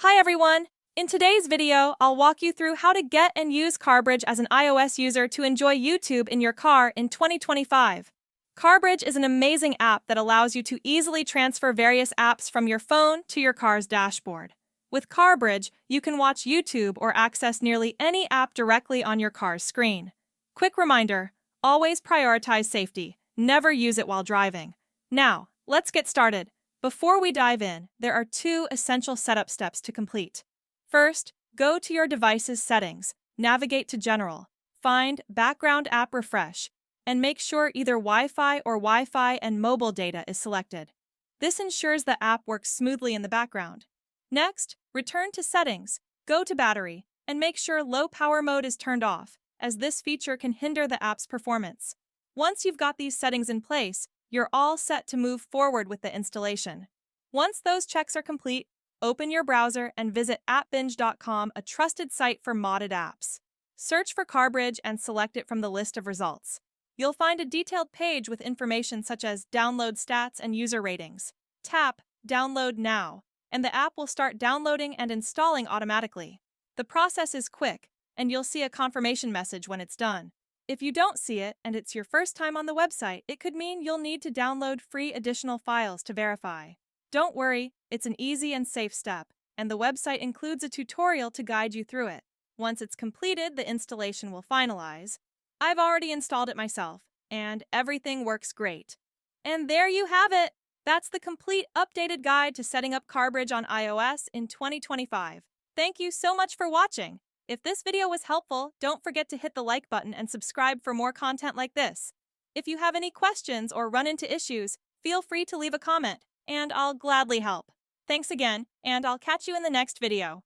Hi everyone! In today's video, I'll walk you through how to get and use CarBridge as an iOS user to enjoy YouTube in your car in 2025. CarBridge is an amazing app that allows you to easily transfer various apps from your phone to your car's dashboard. With CarBridge, you can watch YouTube or access nearly any app directly on your car's screen. Quick reminder, always prioritize safety. Never use it while driving. Now, let's get started. Before we dive in, there are two essential setup steps to complete. First, go to your device's settings, navigate to General, find Background App Refresh, and make sure either Wi-Fi or Wi-Fi and mobile data is selected. This ensures the app works smoothly in the background. Next, return to Settings, go to Battery, and make sure Low Power Mode is turned off, as this feature can hinder the app's performance. Once you've got these settings in place, you're all set to move forward with the installation. Once those checks are complete, open your browser and visit appbinge.com, a trusted site for modded apps. Search for CarBridge and select it from the list of results. You'll find a detailed page with information such as download stats and user ratings. Tap Download Now, and the app will start downloading and installing automatically. The process is quick, and you'll see a confirmation message when it's done. If you don't see it and it's your first time on the website, it could mean you'll need to download free additional files to verify. Don't worry, it's an easy and safe step, and the website includes a tutorial to guide you through it. Once it's completed, the installation will finalize. I've already installed it myself, and everything works great. And there you have it! That's the complete updated guide to setting up CarBridge on iOS in 2025. Thank you so much for watching! If this video was helpful, don't forget to hit the like button and subscribe for more content like this. If you have any questions or run into issues, feel free to leave a comment, and I'll gladly help. Thanks again, and I'll catch you in the next video.